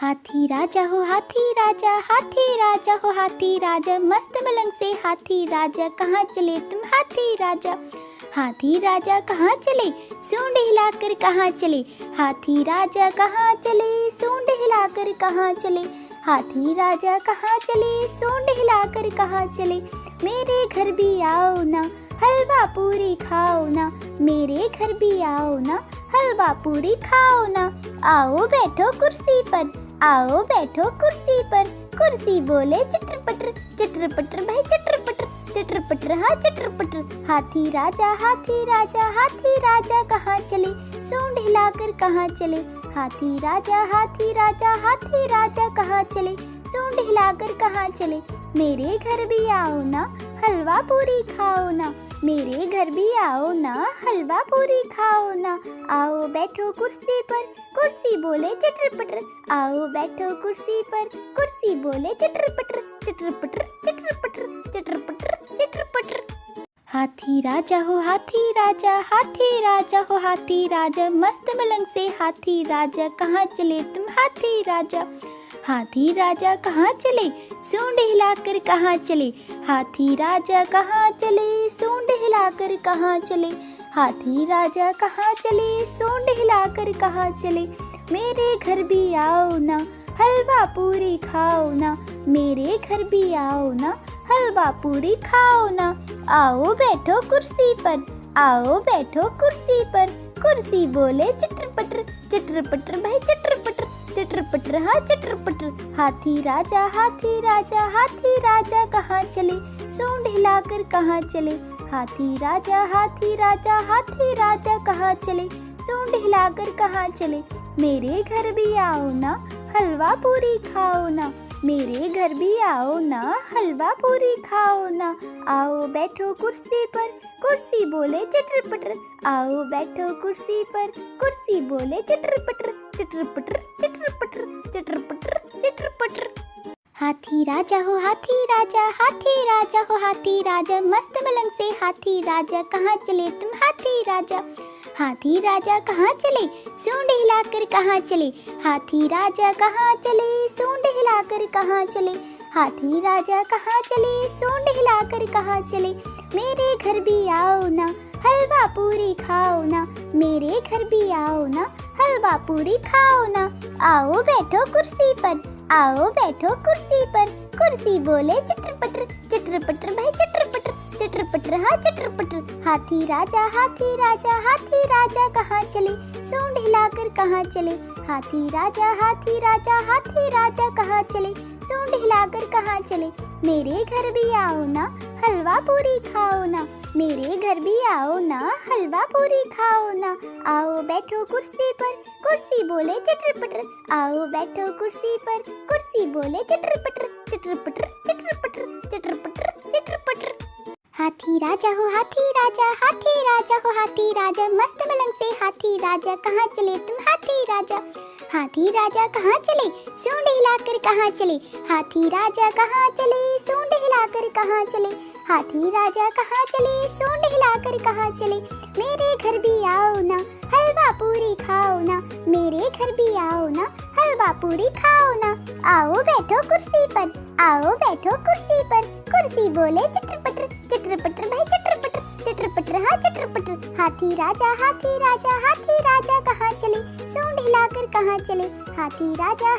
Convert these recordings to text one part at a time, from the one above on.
हाथी राजा हो हाथी राजा, हाथी राजा हो हाथी राजा, मस्त मलंग से हाथी राजा, कहाँ चले तुम हाथी राजा। हाथी राजा कहाँ चले, सूंड हिलाकर कहाँ चले, हाथी राजा कहाँ चले, सूंड हिलाकर कहाँ चले। हाथी राजा कहाँ चले, सूंड हिलाकर कहाँ चले। मेरे घर भी आओ ना, हलवा पूरी खाओ ना, मेरे घर भी आओ ना, हलवा पूरी खाओ ना। आओ बैठो कुर्सी पर, आओ बैठो कुर्सी पर, कुर्सी बोले चटर पटर भाई चटर पटर हाँ चटर पटर। हाथी राजा हाथी राजा कहाँ चले, सूंड हिलाकर कहाँ चले। हाथी राजा हाथी राजा कहाँ चले, सूंड हिलाकर कहाँ चले। मेरे घर भी आओ ना, हलवा पूरी खाओ ना, मेरे घर भी आओ ना, हलवा पूरी खाओ ना। आओ बैठो कुर्सी पर, कुर्सी बोले चटर पटर, आओ बैठो कुर्सी पर, कुर्सी बोले चटर पटर चटर पटर चटर पटर चटर पटर चटर पटर। हाथी राजा हो हाथी राजा, हाथी राजा हो हाथी राजा, मस्त मलंग से हाथी राजा, कहाँ चले तुम हाथी राजा। हाथी राजा कहाँ चले, सूंड हिलाकर कहाँ चले। हाथी राजा कहाँ चले, सूंड हिलाकर कहाँ चले। हाथी राजा कहाँ चले, सूंड हिलाकर कहाँ चले। मेरे घर भी आओ ना, हलवा पूरी खाओ ना, मेरे घर भी आओ ना, हलवा पूरी खाओ ना। आओ बैठो कुर्सी पर, आओ बैठो कुर्सी पर, कुर्सी बोले चटर पटर भाई चटर पटर हाँ चटर पटर। हाथी राजा कहाँ चले, सूंड हिलाकर कहाँ चले। हाथी राजा कहाँ चले, सूंड हिलाकर कहाँ चले। मेरे घर भी आओ ना, हलवा पूरी खाओ ना, मेरे घर भी आओ ना, हलवा पूरी खाओ ना। आओ बैठो कुर्सी पर, कुर्सी बोले चटर पटर, आओ बैठो कुर्सी पर, कुर्सी बोले चटर पटर चटर पटर चटर पटर चटर पटर चटर पटर। हाथी राजा हो हाथी राजा, हाथी राजा हो हाथी राजा, मस्त मलंग से हाथी राजा, कहाँ चले तुम हाथी राजा। हाथी राजा कहाँ चले, सूंड हिलाकर कहाँ चले। हाथी राजा कहाँ चले, सूंड हिलाकर कहाँ चले। हाथी राजा कहाँ चले, सूंड हिलाकर कहाँ चले। मेरे घर भी आओ ना, हलवा पूरी खाओ ना, मेरे घर भी आओ ना, हलवा पूरी खाओ ना। आओ बैठो कुर्सी पर, आओ बैठो कुर्सी पर, कुर्सी बोले चटर पटर भाई चटर पटर हाँ चटर पटर। हाथी राजा कहाँ चले, सूंड हिलाकर कहाँ चले। हाथी राजा कहाँ चले, सूंड हिलाकर कहाँ चले। मेरे घर भी आओ ना, हलवा पूरी खाओ ना, मेरे घर भी आओ ना, हलवा पूरी खाओ ना। आओ बैठो कुर्सी पर, कुर्सी बोले चटर पटर, आओ बैठो कुर्सी पर, कुर्सी बोले चटर पटर चटर पटर चटर पटर चटर पटर चटर पटर। हाथी राजा हो हाथी राजा, हाथी राजा हो हाथी राजा, मस्त मलंग से हाथी राजा, कहाँ चले तुम हाथी राजा। हाथी राजा कहाँ चले, सूंड हिलाकर कहाँ चले। हाथी राजा कहाँ चले, सूंड हिलाकर कहाँ चले। हाथी राजा कहाँ चले, सूंड हिलाकर कहाँ चले। मेरे घर भी आओ ना, हलवा पूरी खाओ ना, मेरे घर भी आओ ना, हलवा पूरी खाओ ना। आओ बैठो कुर्सी पर, आओ बैठो कुर्सी पर, कुर्सी बोले चटर पटर भाई चटर पटर हाँ चटर पटर। हाथी राजा कहाँ चले, सूंड हिलाकर कहाँ चले। हाथी राजा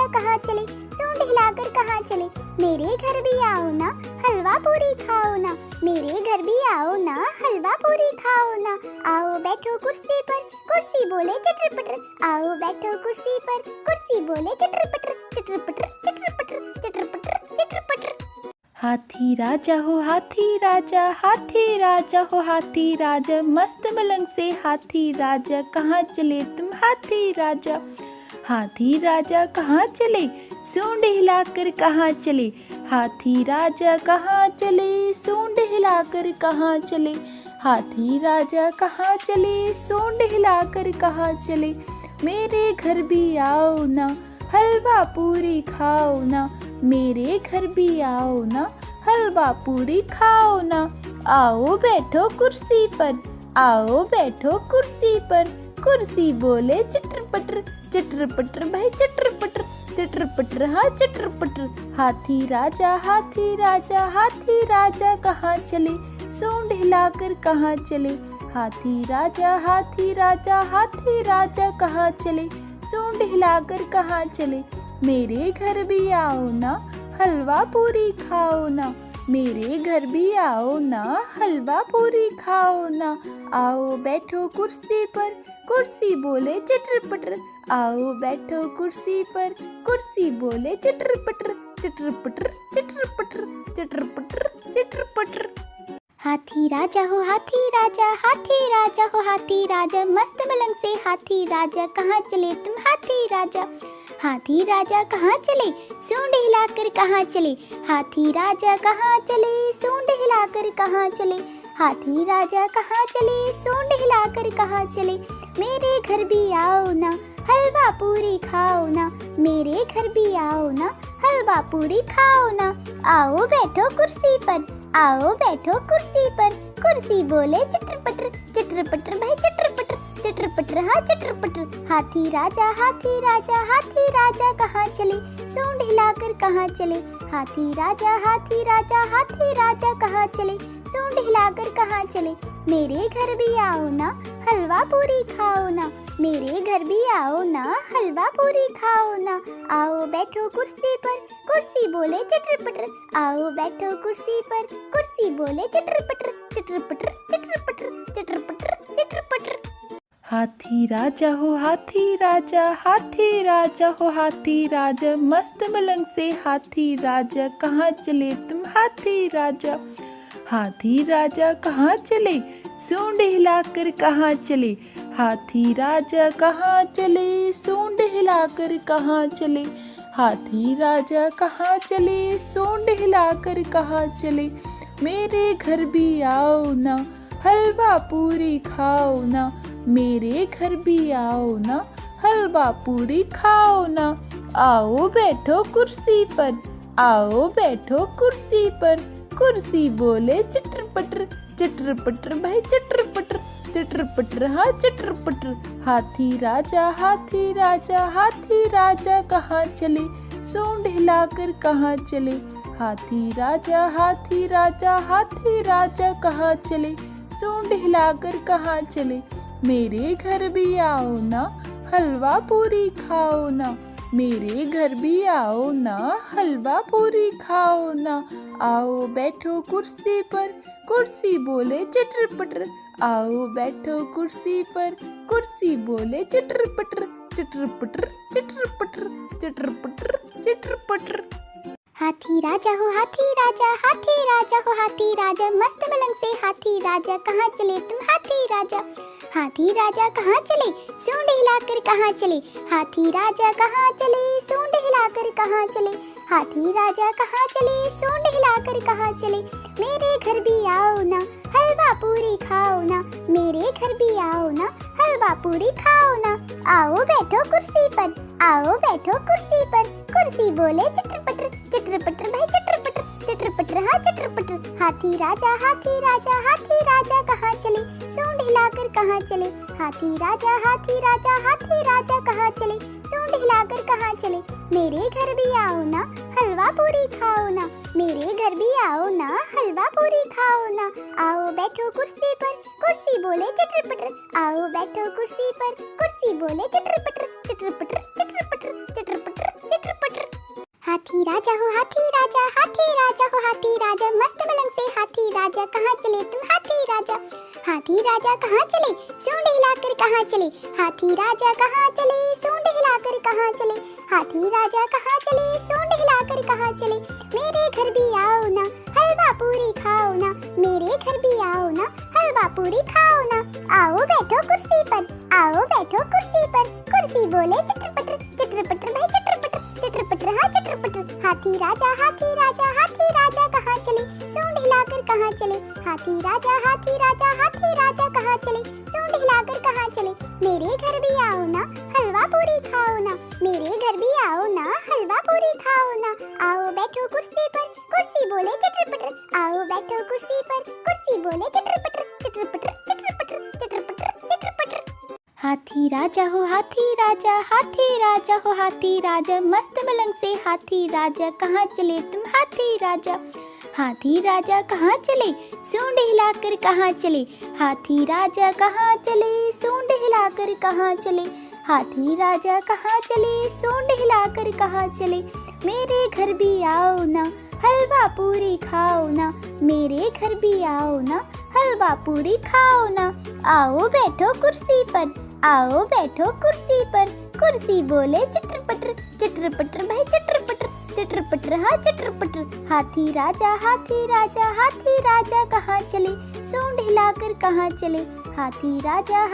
कहाँ चले, सूंड हिलाकर कहाँ चले। मेरे घर भी आओ ना, हलवा पूरी खाओ ना, मेरे घर भी आओ ना, हलवा पूरी खाओ ना। आओ बैठो कुर्सी पर, कुर्सी बोले चटर पटर, आओ बैठो कुर्सी पर, कुर्सी बोले चटर पटर चटर पटर चटर पटर चटर पटर चटर पटर। हाथी राजा हो हाथी राजा, हाथी राजा हो हाथी राजा, मस्त मलंग से हाथी राजा, कहाँ चले तुम हाथी राजा। हाथी राजा कहाँ चले, सूंड हिलाकर कहाँ चले। हाथी राजा कहाँ चले, सूंड हिलाकर कहाँ चले। हाथी राजा कहाँ चले, सूंड हिलाकर कहाँ चले। मेरे घर भी आओ ना, हलवा पूरी खाओ ना, मेरे घर भी आओ ना, हलवा पूरी खाओ ना। आओ बैठो कुर्सी पर, आओ बैठो कुर्सी पर, कुर्सी बोले चटर पटर भाई चटर पटर हाँ चटर पटर। हाथी राजा कहाँ चले, सूंड हिलाकर कहाँ चले। हाथी राजा कहाँ चले, सूंड हिलाकर कहाँ चले। मेरे घर भी आओ ना, हलवा पूरी खाओ ना। मेरे घर भी आओ ना, हलवा पूरी खाओ ना। आओ बैठो कुर्सी पर, कुर्सी बोले चटर पटर। आओ बैठो कुर्सी पर, कुर्सी बोले चटर पटर चटर पटर चटर पटर चटर पटर चटर पटर। हाथी राजा हो हाथी राजा हो हाथी राजा, मस्त मलंग से हाथी राजा, कहाँ चले तुम हाथी राजा। हाथी राजा कहाँ चले, सूंड हिलाकर कहाँ चले। हाथी राजा कहाँ चले, सूंड हिलाकर कहाँ चले। हाथी राजा कहाँ चले, सूंड हिलाकर कहाँ चले। मेरे घर भी आओ ना, हलवा पूरी खाओ ना। मेरे घर भी आओ ना, हलवा पूरी खाओ ना। आओ बैठो कुर्सी पर, आओ बैठो कुर्सी पर। कुर्सी बोले चटर पटर भाई चटर पटर हाँ चटर पटर। हाथी राजा कहाँ चले, सूंड हिलाकर कहाँ चले। हाथी राजा कहाँ चले, सूंड हिलाकर कहाँ चले। मेरे घर भी आओ ना, हलवा पूरी खाओ ना। मेरे घर भी आओ ना, हलवा पूरी खाओ ना। आओ बैठो कुर्सी पर, कुर्सी बोले चटर पटर। आओ बैठो कुर्सी पर, कुर्सी बोले चटर पटर चटर पटर चटर पटर चटर पटर चटर पटर। हाथी राजा हो हाथी राजा हो हाथी राजा, मस्त मलंग से हाथी राजा, कहाँ चले तुम हाथी राजा। हाथी राजा कहाँ चले, सूंड हिलाकर कहाँ चले। हाथी राजा कहाँ चले, सूंड हिलाकर कहाँ चले। हाथी राजा कहाँ चले, सूंड हिलाकर कहाँ चले। मेरे घर भी आओ ना, हलवा पूरी खाओ ना। मेरे घर भी आओ ना, हलवा पूरी खाओ ना। आओ बैठो कुर्सी पर, आओ बैठो कुर्सी पर। कुर्सी बोले चटर पटर भाई चटर पटर हाँ चटर पटर। हाथी राजा कहाँ चले, सूंड हिलाकर कहाँ चले। हाथी राजा कहाँ चले, सूंड हिलाकर कहाँ चले। मेरे घर भी आओ ना, हलवा पूरी खाओ ना। मेरे घर भी आओ ना, हलवा पूरी खाओ ना। आओ बैठो कुर्सी पर, कुर्सी बोले चटर पटर। आओ बैठो कुर्सी पर, कुर्सी बोले चटर पटर चटर पटर चटर पटर चटर पटर चटर पटर। हाथी राजा हो हाथी राजा हो हाथी राजा, मस्त मलंग से हाथी राजा, कहाँ चले तुम हाथी राजा। हाथी राजा कहाँ चले, सूंड हिलाकर कहाँ चले। हाथी राजा कहाँ चले, सूंड हिलाकर कहाँ चले। हाथी राजा कहाँ चले, सूंड हिलाकर कहाँ चले। मेरे घर भी आओ ना, हलवा पूरी खाओ ना। मेरे घर भी आओ ना, हलवा पूरी खाओ ना। आओ बैठो कुर्सी पर, आओ बैठो कुर्सी पर। कुर्सी बोले चटर पटर भाई चटर पटर हाँ चटर पटर। हाथी राजा कहाँ चले, सूंड हिलाकर कहाँ चले। हाथी राजा कहाँ चले, सूंड हिलाकर कहाँ चले। मेरे घर भी आओ ना, हलवा पूरी खाओ ना। मेरे घर भी आओ ना, हलवा पूरी खाओ ना। आओ बैठो कुर्सी पर, कुर्सी बोले चटर पटर। आओ बैठो कुर्सी पर, कुर्सी बोले चटर पटर चटर पटर चटर पटर चटर पटर चटर पटर। हाथी राजा हो हाथी राजा हो हाथी राजा, मस्त मलंग से हाथी राजा, कहाँ चले तुम हाथी राजा। हाथी राजा कहाँ चले, सूंड हिलाकर कहाँ चले। हाथी राजा कहाँ चले, सूंड हिलाकर कहाँ चले। हाथी राजा कहाँ चले, सूंड हिलाकर कहाँ चले। मेरे घर भी आओ ना, हलवा पूरी खाओ ना। मेरे घर भी आओ ना, हलवा पूरी खाओ ना। आओ बैठो कुर्सी पर, आओ बैठो कुर्सी पर। कुर्सी बोले चटर पटर भाई चटर पटर हाँ चटर पटर। हाथी राजा कहाँ चले, सूंड हिलाकर कहाँ चले। हाथी राजा कहाँ चले, सूंड हिलाकर कहाँ चले। मेरे घर भी आओ ना, हलवा पूरी खाओ ना। मेरे घर भी आओ ना, हलवा पूरी खाओ ना। आओ बैठो कुर्सी पर, कुर्सी बोले चटर पटर। आओ बैठो कुर्सी पर, कुर्सी बोले चटर पटर चटर पटर चटर पटर चटर पटर चटर पटर। हाथी राजा हो हाथी राजा हो हाथी राजा, मस्त मलंग से हाथी राजा, कहाँ चले तुम हाथी राजा। हाथी राजा कहाँ चले, सूंड हिलाकर कहाँ चले, हाथी राजा कहाँ चले, सूंड हिलाकर कहाँ चले, हाथी राजा कहाँ चले, सूंड हिलाकर कहाँ चले। मेरे घर भी आओ ना, हलवा पूरी खाओ ना, मेरे घर भी आओ ना, हलवा पूरी खाओ ना। आओ बैठो कुर्सी पर, आओ बैठो कुर्सी पर, कुर्सी बोले चटर पटर भाई चटर पटर हाँ चटर पटर। हाथी राजा कहाँ चले, सूंड हिलाकर कहाँ चले, हाथी राजा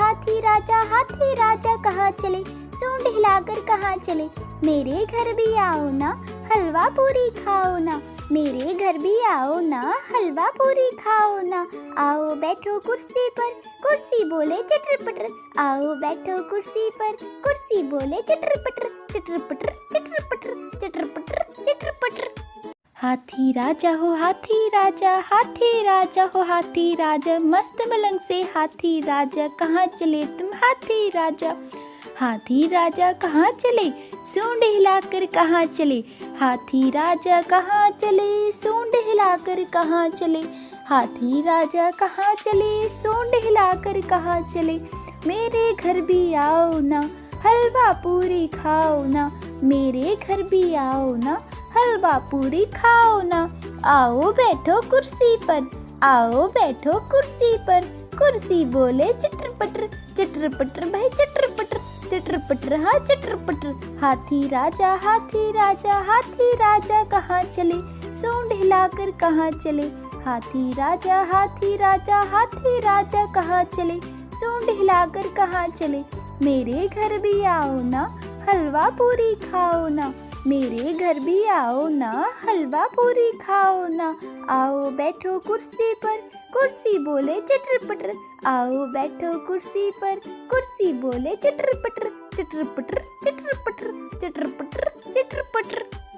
कहाँ चले, सूंड हिलाकर कहाँ चले। मेरे घर भी आओ ना, हलवा पूरी खाओ ना, मेरे घर भी आओ ना, हलवा पूरी खाओ ना। आओ बैठो कुर्सी पर, कुर्सी बोले चटर पटर, आओ बैठो कुर्सी पर, कुर्सी बोले चटर पटर चटर पटर चटर पटर चटर पटर चटर पटर। हाथी राजा हो हाथी राजा हो हाथी राजा, मस्त मलंग से हाथी राजा, कहाँ चले तुम हाथी राजा। हाथी राजा कहाँ चले, सूंड हिलाकर कहाँ चले, हाथी राजा कहाँ चले, सूंड हिलाकर कहाँ चले, हाथी राजा कहाँ चले, सूंड हिलाकर कहाँ चले। मेरे घर भी आओ ना, हलवा पूरी खाओ ना, मेरे घर भी आओ ना, हलवा पूरी खाओ ना। आओ बैठो कुर्सी पर, आओ बैठो कुर्सी पर, कुर्सी बोले चटर पटर भाई चटर पटर हाँ चटर पटर। हाथी राजा कहाँ चले, सूंड हिलाकर कहाँ चले, हाथी राजा कहाँ चले, सूंड हिलाकर कहाँ चले। मेरे घर भी आओ ना, हलवा पूरी खाओ ना, मेरे घर भी आओ ना, हलवा पूरी खाओ ना। आओ बैठो कुर्सी पर, कुर्सी बोले चटर पटर, आओ बैठो कुर्सी पर, कुर्सी बोले चटर पटर चटर पटर चटर पटर चटर पटर चटर पटर।